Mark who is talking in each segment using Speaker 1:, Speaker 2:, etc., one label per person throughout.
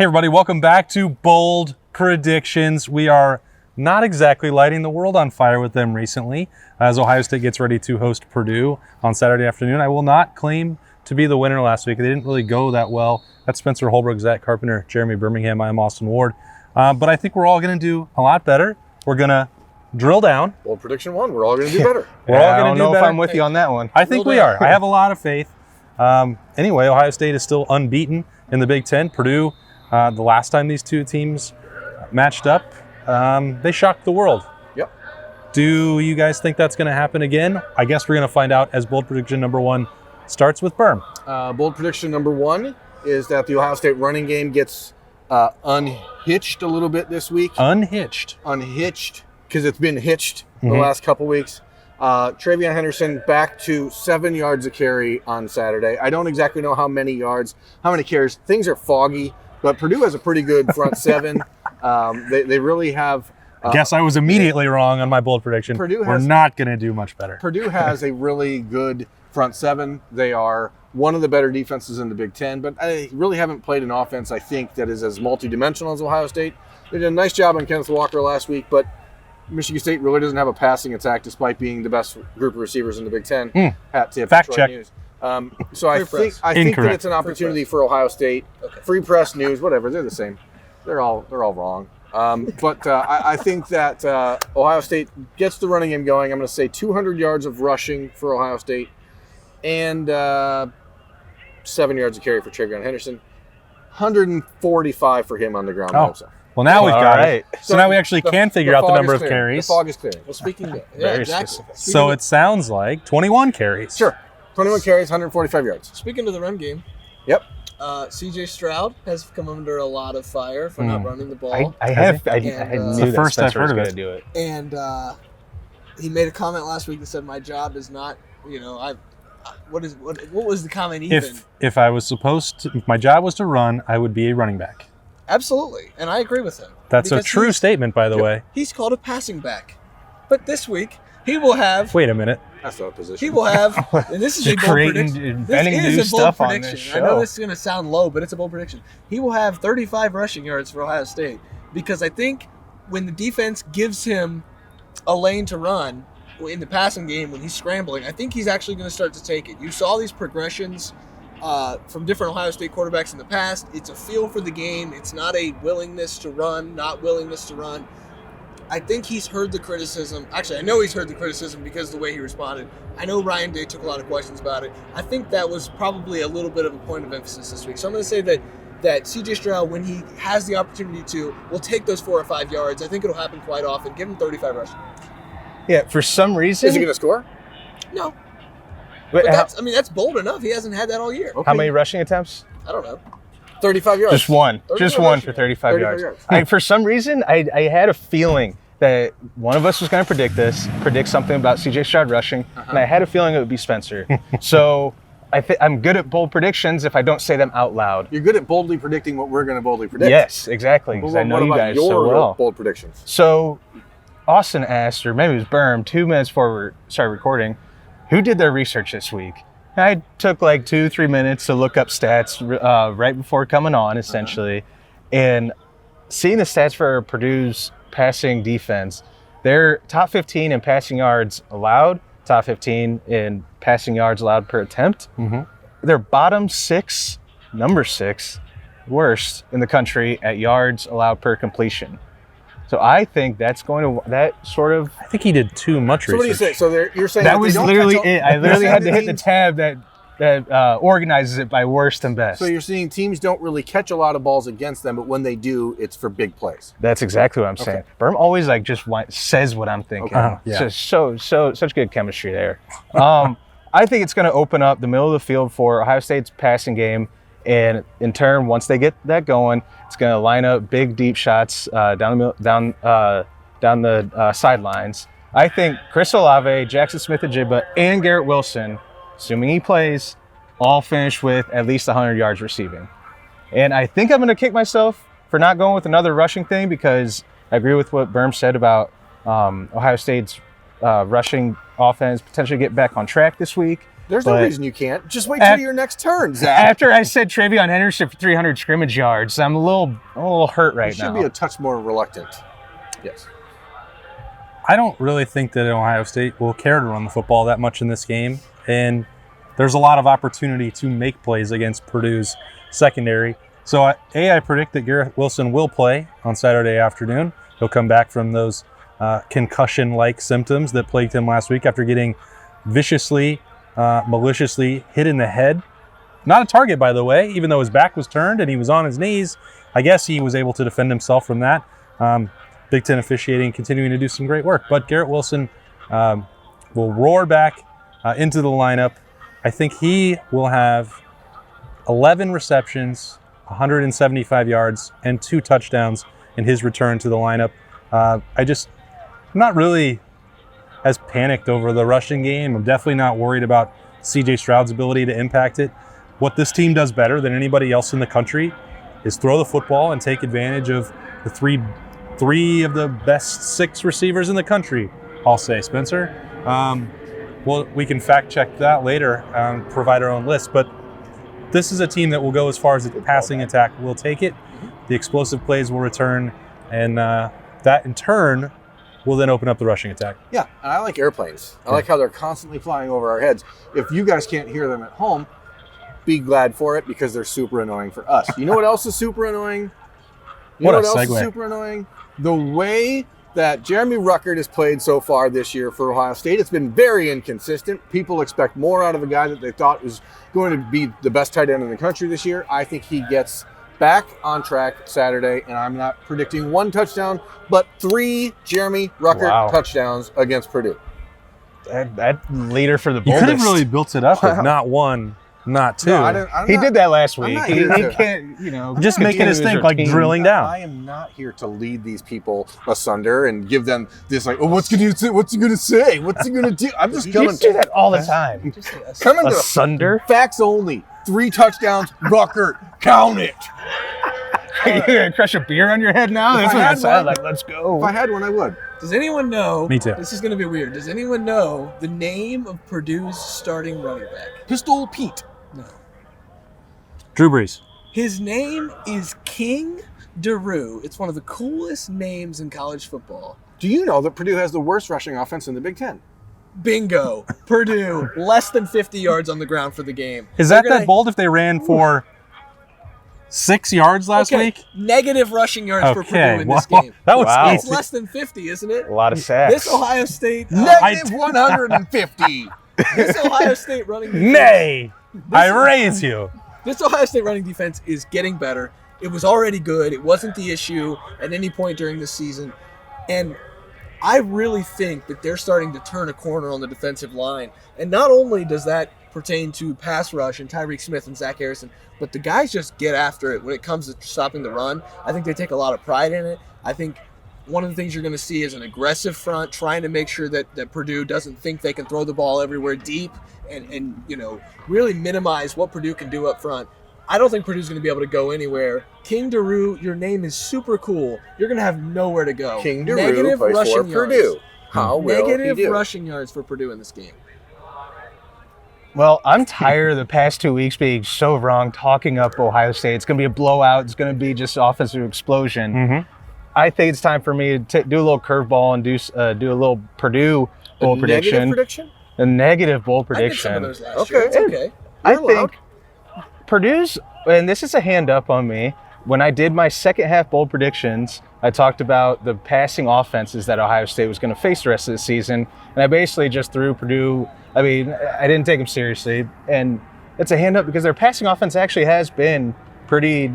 Speaker 1: Hey everybody, welcome back to Bold Predictions. We are not exactly lighting the world on fire with them recently as Ohio State gets ready to host Purdue on Saturday afternoon. I will not claim to be the winner last week. They didn't really go that well. That's Spencer Holbrook, Zach Carpenter, Jeremy Birmingham. I am Austin Ward. But I think we're all going to do a lot better. We're going to drill down.
Speaker 2: Bold prediction one, we're all going to do better.
Speaker 1: We're all going to do better.
Speaker 3: I don't know if I'm with you on that one.
Speaker 1: I think we are. I have a lot of faith. Anyway, Ohio State is still unbeaten in the Big Ten. Purdue, the last time these two teams matched up, they shocked the world.
Speaker 2: Yep.
Speaker 1: Do you guys think that's going to happen again? I guess we're going to find out as bold prediction number one starts with Berm.
Speaker 2: Bold prediction number one is that the Ohio State running game gets unhitched a little bit this week.
Speaker 1: Unhitched,
Speaker 2: because it's been hitched the last couple weeks. Travion Henderson back to 7 yards a carry on Saturday. I don't exactly know how many yards, how many carries. Things are foggy, but Purdue has a pretty good front seven. They really have.
Speaker 1: I guess I was immediately wrong on my bold prediction. We're not going to do much better.
Speaker 2: Purdue has a really good front seven. They are one of the better defenses in the Big Ten, but I really haven't played an offense, I think, that is as multidimensional as Ohio State. They did a nice job on Kenneth Walker last week, but Michigan State really doesn't have a passing attack despite being the best group of receivers in the Big Ten. Hat tip.
Speaker 1: Fact check.
Speaker 2: News. So I think that it's an opportunity for Ohio State. Okay. Free press, news, whatever. They're the same. They're all wrong. But I think that Ohio State gets the running game going. I'm going to say 200 yards of rushing for Ohio State and 7 yards of carry for Travion Henderson. 145 for him on the ground.
Speaker 1: Well, now we've got it. So now we actually can figure out the number of carries.
Speaker 2: The fog is clearing.
Speaker 4: Well, speaking of, yeah, exactly.
Speaker 1: So it sounds like 21 carries.
Speaker 2: Sure. 21 carries, 145 yards.
Speaker 4: Speaking of the run game.
Speaker 2: Yep.
Speaker 4: CJ Stroud has come under a lot of fire for not running the ball.
Speaker 3: I knew the first I've heard of it.
Speaker 4: Do it. And he made a comment last week that said, "My job is not, what was the comment even?
Speaker 1: If I was if my job was to run, I would be a running back."
Speaker 4: Absolutely, and I agree with him.
Speaker 1: That's a true statement, by the way.
Speaker 4: He's called a passing back. But this week, he will have...
Speaker 1: Wait a minute.
Speaker 2: That's not a position.
Speaker 4: He will have... And this is a bold prediction.
Speaker 3: Inventing new stuff on this show.
Speaker 4: I know this is going to sound low, but it's a bold prediction. He will have 35 rushing yards for Ohio State because I think when the defense gives him a lane to run in the passing game, when he's scrambling, I think he's actually going to start to take it. You saw these progressions from different Ohio State quarterbacks in the past. It's a feel for the game. It's not a willingness to run, not willingness to run. I think he's heard the criticism. Actually, I know he's heard the criticism because of the way he responded. I know Ryan Day took a lot of questions about it. I think that was probably a little bit of a point of emphasis this week. So I'm going to say that CJ Stroud, when he has the opportunity to, will take those 4 or 5 yards. I think it'll happen quite often. Give him 35 rushing.
Speaker 3: Yeah, for some reason.
Speaker 2: Is he going to score?
Speaker 4: No. But that's bold enough. He hasn't had that all year.
Speaker 3: Okay. How many rushing attempts?
Speaker 4: I don't know.
Speaker 2: 35 yards.
Speaker 3: Just one. Just one for 35 yards. For some reason, I had a feeling that one of us was going to predict something about CJ Stroud rushing, and I had a feeling it would be Spencer. So I'm good at bold predictions if I don't say them out loud.
Speaker 2: You're good at boldly predicting what we're going to boldly predict.
Speaker 3: Yes, exactly, because I know you guys so well.
Speaker 2: Bold predictions?
Speaker 3: So Austin asked, or maybe it was Berm, 2 minutes before we started recording, who did their research this week? I took like 2-3 minutes to look up stats right before coming on, essentially. And seeing the stats for Purdue's passing defense, they're top 15 in passing yards allowed, top 15 in passing yards allowed per attempt. They're bottom 6, number 6, worst in the country at yards allowed per completion. So I think that's going to, I
Speaker 1: think he did too much research.
Speaker 2: So what do you say? So you're saying
Speaker 3: that was literally it. I literally had to hit the tab that organizes it by worst and best.
Speaker 2: So you're seeing teams don't really catch a lot of balls against them, but when they do, it's for big plays.
Speaker 3: That's exactly what I'm saying. Berm always says what I'm thinking.
Speaker 1: Yeah.
Speaker 3: Such good chemistry there. I think it's going to open up the middle of the field for Ohio State's passing game. And in turn, once they get that going, it's going to line up big, deep shots down the sidelines. I think Chris Olave, Jackson Smith-Njigba, and Garrett Wilson, assuming he plays, all finish with at least 100 yards receiving. And I think I'm going to kick myself for not going with another rushing thing because I agree with what Berm said about Ohio State's rushing offense potentially get back on track this week.
Speaker 2: There's no reason you can't. Just wait till your next turn, Zach.
Speaker 3: After I said Travion Henderson for 300 scrimmage yards, I'm a little hurt right now.
Speaker 2: You should be a touch more reluctant. Yes.
Speaker 1: I don't really think that Ohio State will care to run the football that much in this game, and there's a lot of opportunity to make plays against Purdue's secondary. So, I predict that Garrett Wilson will play on Saturday afternoon. He'll come back from those concussion-like symptoms that plagued him last week after getting viciously, maliciously hit in the head. Not a target, by the way, even though his back was turned and he was on his knees. I guess he was able to defend himself from that. Big Ten officiating continuing to do some great work. But Garrett Wilson will roar back into the lineup. I think he will have 11 receptions, 175 yards, and 2 touchdowns in his return to the lineup. I'm not really as panicked over the rushing game. I'm definitely not worried about C.J. Stroud's ability to impact it. What this team does better than anybody else in the country is throw the football and take advantage of the three of the best 6 receivers in the country, I'll say, Spencer. Well, we can fact check that later, provide our own list, but this is a team that will go as far as the passing attack will take it. The explosive plays will return, and that in turn will then open up the rushing attack.
Speaker 2: Yeah, and I like airplanes. I like how they're constantly flying over our heads. If you guys can't hear them at home, be glad for it because they're super annoying for us. You know what else is super annoying?
Speaker 1: What else is
Speaker 2: super annoying? The way that Jeremy Ruckert has played so far this year for Ohio State. It's been very inconsistent. People expect more out of a guy that they thought was going to be the best tight end in the country this year. I think he gets back on track Saturday, and I'm not predicting 1 touchdown, but 3 Jeremy Ruckert touchdowns against Purdue.
Speaker 3: That leader for the
Speaker 1: boldest. You could have really built it up with not 1, not 2.
Speaker 3: No, he did that last week. He can't,
Speaker 1: just making us think like drilling down.
Speaker 2: I am not here to lead these people asunder and give them this like, oh, what's he going to say? What's he going to say? What's he going to do? I'm just coming.
Speaker 3: You do that all the time.
Speaker 2: Coming to
Speaker 3: asunder.
Speaker 2: Facts only. 3 touchdowns, Ruckert. Count it.
Speaker 3: Are you going to crush a beer on your head now? That's what it sounded like. Let's go.
Speaker 2: If I had one, I would.
Speaker 4: Does anyone know?
Speaker 1: Me too.
Speaker 4: This is going to be weird. Does anyone know the name of Purdue's starting running back?
Speaker 2: Pistol Pete.
Speaker 4: No.
Speaker 1: Drew Brees.
Speaker 4: His name is King DeRue. It's one of the coolest names in college football.
Speaker 2: Do you know that Purdue has the worst rushing offense in the Big Ten?
Speaker 4: Bingo. Purdue, less than 50 yards on the ground for the game.
Speaker 1: Is that bold if they ran for 6 yards last week?
Speaker 4: Negative rushing yards for Purdue in this game.
Speaker 1: That was
Speaker 4: It's less than 50, isn't it?
Speaker 3: A lot of sacks.
Speaker 4: This Ohio State...
Speaker 2: Negative 150.
Speaker 4: This Ohio State running defense...
Speaker 1: Nay! I raise you.
Speaker 4: This Ohio State running defense is getting better. It was already good. It wasn't the issue at any point during this season. And I really think that they're starting to turn a corner on the defensive line. And not only does that pertain to pass rush and Tyreek Smith and Zach Harrison, but the guys just get after it when it comes to stopping the run. I think they take a lot of pride in it. I think one of the things you're going to see is an aggressive front trying to make sure that Purdue doesn't think they can throw the ball everywhere deep and really minimize what Purdue can do up front. I don't think Purdue's going to be able to go anywhere. King DeRue, your name is super cool. You're going to have nowhere to go.
Speaker 2: King DeRue plays for Purdue. How will
Speaker 4: Negative
Speaker 2: he do?
Speaker 4: rushing yards for Purdue in this game.
Speaker 3: Well, I'm tired of the past 2 weeks being so wrong, talking up Ohio State. It's going to be a blowout. It's going to be just offensive explosion.
Speaker 1: Mm-hmm.
Speaker 3: I think it's time for me to do a little curveball and do a little Purdue bold prediction.
Speaker 2: Negative prediction?
Speaker 3: A negative bold prediction.
Speaker 4: I did some of those last year. It's okay.
Speaker 3: I think Purdue's, and this is a hand up on me, when I did my second half bold predictions, I talked about the passing offenses that Ohio State was going to face the rest of the season, and I basically just threw Purdue. I mean, I didn't take them seriously, and it's a hand up because their passing offense actually has been pretty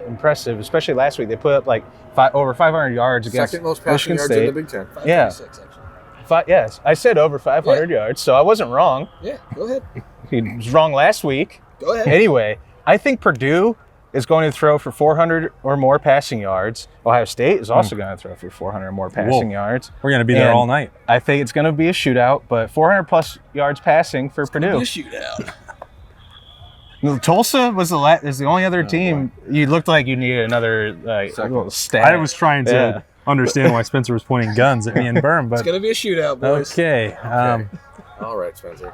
Speaker 3: impressive, especially last week. They put up like over 500 yards against
Speaker 2: second most passing yards in the Big Ten.
Speaker 4: 536, actually.
Speaker 3: Yes, I said over 500 yards, so I wasn't wrong.
Speaker 4: Yeah, go ahead.
Speaker 3: He was wrong last week.
Speaker 4: Go ahead.
Speaker 3: Anyway, I think Purdue is going to throw for 400 or more passing yards. Ohio State is also going to throw for 400 or more passing yards.
Speaker 1: We're going to be there all night.
Speaker 3: I think it's going to be a shootout, but 400 plus yards passing for Purdue.
Speaker 4: It's going to be a shootout.
Speaker 3: Tulsa was the only other team. You looked like you needed another little stat.
Speaker 1: I was trying to understand why Spencer was pointing guns at me and Berm, but
Speaker 4: it's going to be a shootout, boys.
Speaker 1: Okay.
Speaker 2: All right, Spencer.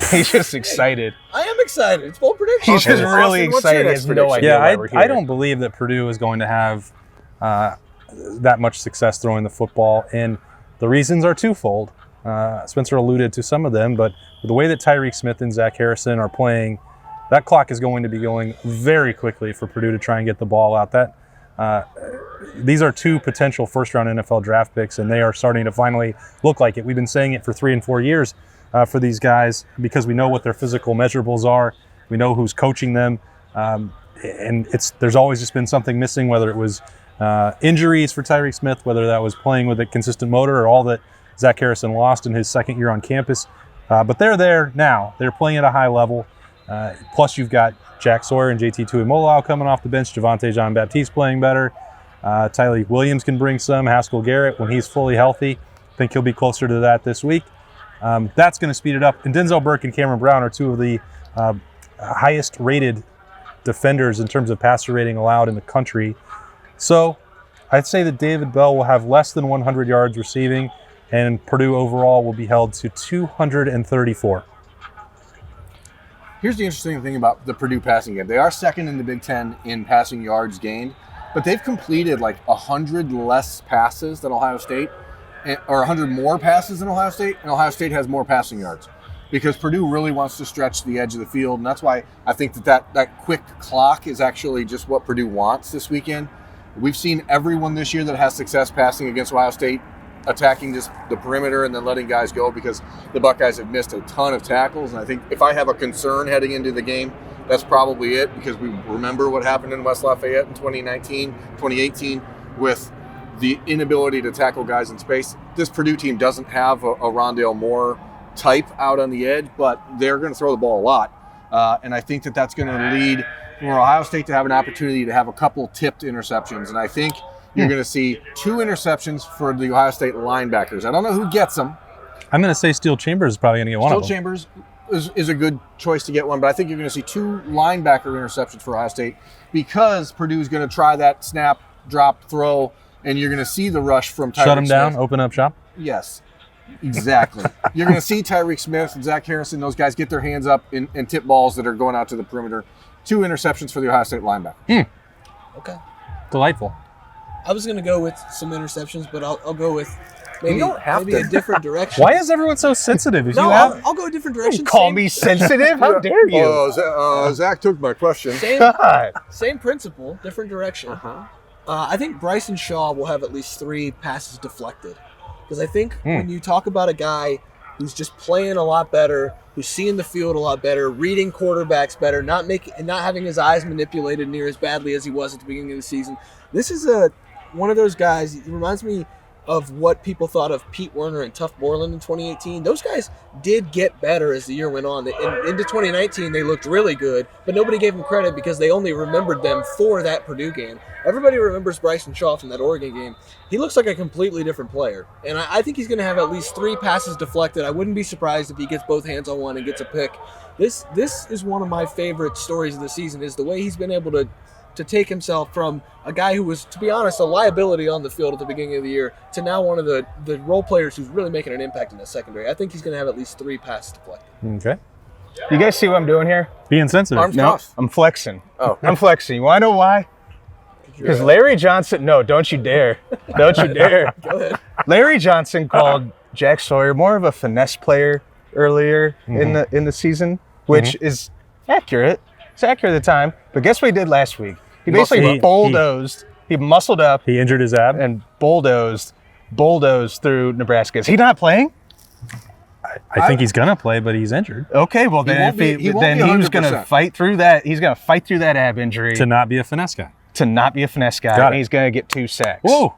Speaker 3: He's just excited.
Speaker 4: I am excited. It's bold prediction.
Speaker 3: He's just really
Speaker 2: Austin, what's your
Speaker 3: excited. He
Speaker 2: next
Speaker 3: has no
Speaker 2: prediction?
Speaker 3: idea why we're here.
Speaker 1: I don't believe that Purdue is going to have that much success throwing the football, and the reasons are twofold. Spencer alluded to some of them, but the way that Tyreek Smith and Zach Harrison are playing, that clock is going to be going very quickly for Purdue to try and get the ball out. These are two potential first-round NFL draft picks, and they are starting to finally look like it. We've been saying it for 3 and 4 years for these guys because we know what their physical measurables are. We know who's coaching them, and there's always just been something missing, whether it was injuries for Tyreek Smith, whether that was playing with a consistent motor, or all that Zach Harrison lost in his second year on campus. But they're there now. They're playing at a high level. Plus, you've got Jack Sawyer and JT Tuimoloau coming off the bench. Javonte Jean-Baptiste playing better. Tyleik Williams can bring some. Haskell Garrett, when he's fully healthy, I think he'll be closer to that this week. That's going to speed it up. And Denzel Burke and Cameron Brown are two of the highest rated defenders in terms of passer rating allowed in the country. So I'd say that David Bell will have less than 100 yards receiving, and Purdue overall will be held to 234.
Speaker 2: Here's the interesting thing about the Purdue passing game. They are second in the Big Ten in passing yards gained, but they've completed like 100 less passes than Ohio State, or 100 more passes than Ohio State, and Ohio State has more passing yards because Purdue really wants to stretch the edge of the field, and that's why I think that quick clock is actually just what Purdue wants this weekend. We've seen everyone this year that has success passing against Ohio State attacking just the perimeter and then letting guys go because the Buckeyes have missed a ton of tackles. And I think if I have a concern heading into the game, that's probably it, because we remember what happened in West Lafayette in 2018 with the inability to tackle guys in space. This Purdue team doesn't have a Rondale Moore type out on the edge, but they're going to throw the ball a lot. And I think that's going to lead for Ohio State to have an opportunity to have a couple tipped interceptions. And I think you're going to see 2 interceptions for the Ohio State linebackers. I don't know who gets them.
Speaker 1: I'm going to say Steel Chambers is probably going to get one of them.
Speaker 2: Steel Chambers is a good choice to get one, but I think you're going to see 2 linebacker interceptions for Ohio State because Purdue is going to try that snap, drop, throw, and you're going to see the rush from Tyreek Smith.
Speaker 1: Shut them down, open up shop?
Speaker 2: Yes, exactly. You're going to see Tyreek Smith and Zach Harrison, those guys get their hands up and tip balls that are going out to the perimeter. 2 interceptions for the Ohio State linebacker.
Speaker 4: Okay.
Speaker 1: Delightful.
Speaker 4: I was going to go with some interceptions, but I'll go with maybe
Speaker 2: a
Speaker 4: different direction.
Speaker 1: Why is everyone so sensitive?
Speaker 4: I'll go a different direction.
Speaker 3: Call me sensitive? How dare you?
Speaker 2: Zach took my question.
Speaker 4: Same principle, different direction. I think Bryson Shaw will have at least 3 passes deflected. Because I think when you talk about a guy who's just playing a lot better, who's seeing the field a lot better, reading quarterbacks better, not having his eyes manipulated near as badly as he was at the beginning of the season. This is one of those guys. He reminds me of what people thought of Pete Werner and Tuff Borland in 2018. Those guys did get better as the year went on. Into 2019, they looked really good, but nobody gave them credit because they only remembered them for that Purdue game. Everybody remembers Bryson Shaw from that Oregon game. He looks like a completely different player, and I think he's going to have at least 3 passes deflected. I wouldn't be surprised if he gets both hands on one and gets a pick. This is one of my favorite stories of the season, is the way he's been able to take himself from a guy who was, to be honest, a liability on the field at the beginning of the year to now one of the role players who's really making an impact in the secondary. I think he's going to have at least 3 passes deflected.
Speaker 1: Okay.
Speaker 3: You guys see what I'm doing here?
Speaker 1: Being sensitive.
Speaker 2: Arms
Speaker 3: No,
Speaker 2: crossed.
Speaker 3: I'm flexing.
Speaker 2: Oh.
Speaker 3: I'm flexing. You want to know why? Because Larry Johnson, no, don't you dare. Don't you dare.
Speaker 4: Go ahead.
Speaker 3: Larry Johnson called Jack Sawyer more of a finesse player earlier in the season, which is accurate. It's accurate at the time. But guess what he did last week? He basically bulldozed. He muscled up.
Speaker 1: He injured his ab.
Speaker 3: And bulldozed through Nebraska. Is he not playing?
Speaker 1: I think he's going to play, but he's injured.
Speaker 3: Okay, well then
Speaker 2: he
Speaker 3: was going to fight through that. He's going to fight through that ab injury
Speaker 1: To not be a finesse guy.
Speaker 3: And he's going to get 2 sacks.
Speaker 1: Whoa.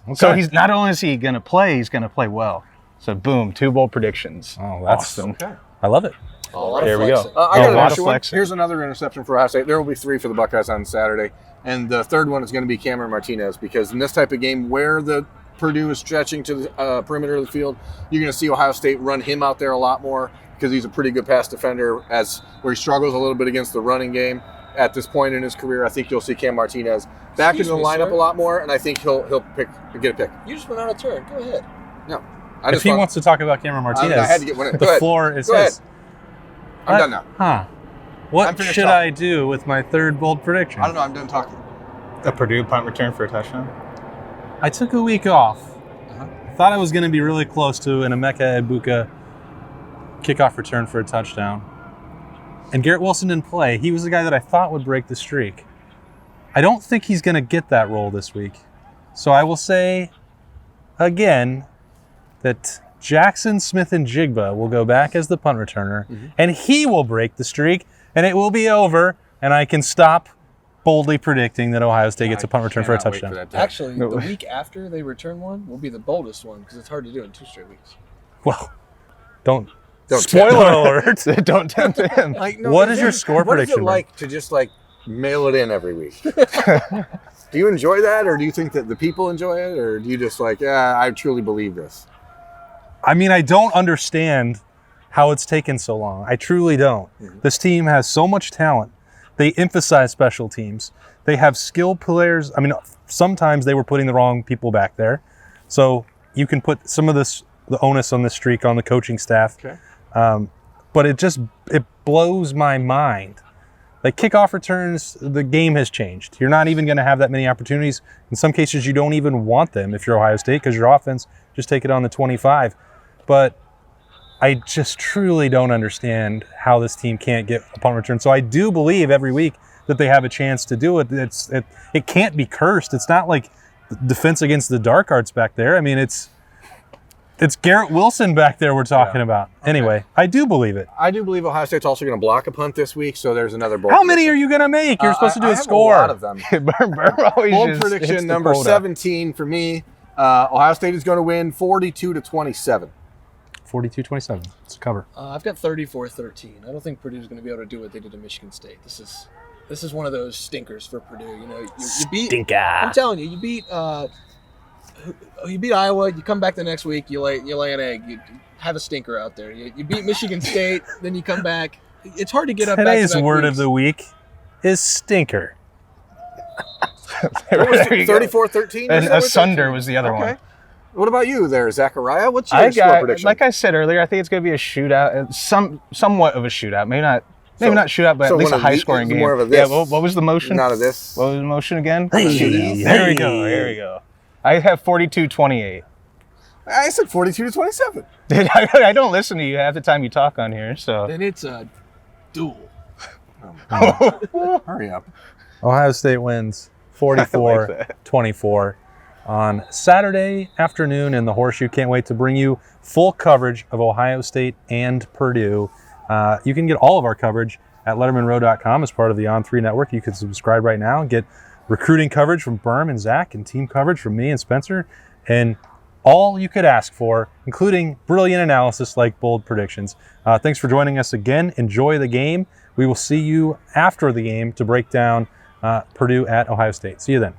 Speaker 1: Okay.
Speaker 3: So he's not only is he going to play, he's going to play well. So boom, 2 bold predictions.
Speaker 1: Oh, that's
Speaker 3: awesome.
Speaker 2: Okay.
Speaker 1: I love it.
Speaker 3: There we go.
Speaker 2: I got
Speaker 3: a lot
Speaker 2: an
Speaker 3: of
Speaker 2: extra one.
Speaker 3: flexing.
Speaker 2: Here's another interception for Ohio State. There will be 3 for the Buckeyes on Saturday. And the third one is going to be Cameron Martinez, because in this type of game where the Purdue is stretching to the perimeter of the field, you're going to see Ohio State run him out there a lot more because he's a pretty good pass defender, where he struggles a little bit against the running game. At this point in his career, I think you'll see Cam Martinez back into the lineup a lot more, and I think he'll get a pick.
Speaker 4: You just went out of turn. Go ahead.
Speaker 2: No.
Speaker 1: If he wants to talk about Cameron Martinez,
Speaker 2: I had to get one in.
Speaker 1: the floor is his.
Speaker 2: I'm done now.
Speaker 1: Huh. What should I do with my third bold prediction?
Speaker 2: I don't know. I'm done talking.
Speaker 3: A Purdue punt return for a touchdown.
Speaker 1: I took a week off. I thought I was going to be really close to an Emeka Egbuka kickoff return for a touchdown. And Garrett Wilson didn't play. He was the guy that I thought would break the streak. I don't think he's going to get that role this week. So I will say again that Jackson Smith-Njigba will go back as the punt returner, and he will break the streak, and it will be over, and I can stop boldly predicting that Ohio State gets a punt return for a touchdown.
Speaker 4: Actually, the week after they return one will be the boldest one because it's hard to do in 2 straight weeks.
Speaker 1: Well, don't spoiler alert.
Speaker 3: Don't tempt him.
Speaker 1: What is your score prediction?
Speaker 2: What is it like to just mail it in every week? Do you enjoy that, or do you think that the people enjoy it, or do you just I truly believe this?
Speaker 1: I mean, I don't understand how it's taken so long. I truly don't. This team has so much talent. They emphasize special teams. They have skilled players. I mean, sometimes they were putting the wrong people back there. So you can put some of the onus on this streak on the coaching staff.
Speaker 2: Okay.
Speaker 1: But it blows my mind. Like kickoff returns, the game has changed. You're not even going to have that many opportunities. In some cases, you don't even want them if you're Ohio State because your offense, just take it on the 25. But I just truly don't understand how this team can't get a punt return. So I do believe every week that they have a chance to do it. It can't be cursed. It's not like defense against the dark arts back there. I mean, it's Garrett Wilson back there we're talking about. Okay. Anyway, I do believe it.
Speaker 2: I do believe Ohio State's also going to block a punt this week, so there's another bold
Speaker 1: How many are you going to make? You're supposed to do a score.
Speaker 2: A lot of them. Bold prediction number 17 for me. Ohio State is going to win 42-27.
Speaker 1: 42-27. It's a cover.
Speaker 4: I've got 34-13. I don't think Purdue's going to be able to do what they did to Michigan State. This is one of those stinkers for Purdue. You beat.
Speaker 1: Stinker.
Speaker 4: I'm telling you, you beat Iowa. You come back the next week. You lay an egg. You have a stinker out there. You beat Michigan State. Then you come back. It's hard to get up.
Speaker 1: Today's word of the week is stinker.
Speaker 2: What was it, 34-13?
Speaker 3: And asunder was the other one.
Speaker 2: What about you there, Zachariah? What's your score prediction?
Speaker 3: Like I said earlier, I think it's going to be a shootout. Somewhat of a shootout. Maybe not shootout, but at least a high-scoring game.
Speaker 2: More of a this.
Speaker 3: Yeah, what was the motion?
Speaker 2: Not a this.
Speaker 3: What was the motion again?
Speaker 1: Hey.
Speaker 3: There we go. I have 42-28.
Speaker 2: I said 42-27.
Speaker 3: I don't listen to you half the time you talk on here, so.
Speaker 4: Then it's a duel.
Speaker 2: Hurry up.
Speaker 1: Ohio State wins 44-24 on Saturday afternoon in the Horseshoe. Can't wait to bring you full coverage of Ohio State and Purdue. You can get all of our coverage at lettermenrow.com as part of the On3 network. You can subscribe right now and get recruiting coverage from Berm and Zach and team coverage from me and Spencer and all you could ask for, including brilliant analysis like bold predictions. Thanks for joining us again. Enjoy the game. We will see you after the game to break down Purdue at Ohio State. See you then.